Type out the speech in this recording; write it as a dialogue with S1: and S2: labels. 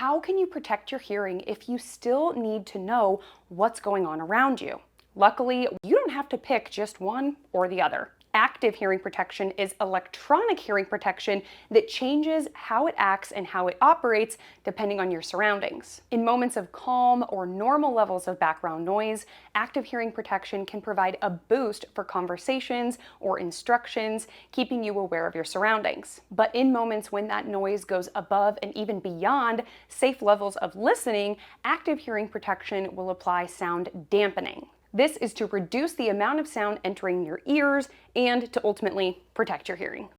S1: how can you protect your hearing if you still need to know what's going on around you? Luckily, you don't have to pick just one or the other. Active hearing protection is electronic hearing protection that changes how it acts and how it operates depending on your surroundings. In moments of calm or normal levels of background noise, active hearing protection can provide a boost for conversations or instructions, keeping you aware of your surroundings. But in moments when that noise goes above and even beyond safe levels of listening, active hearing protection will apply sound dampening. This is to reduce the amount of sound entering your ears and to ultimately protect your hearing.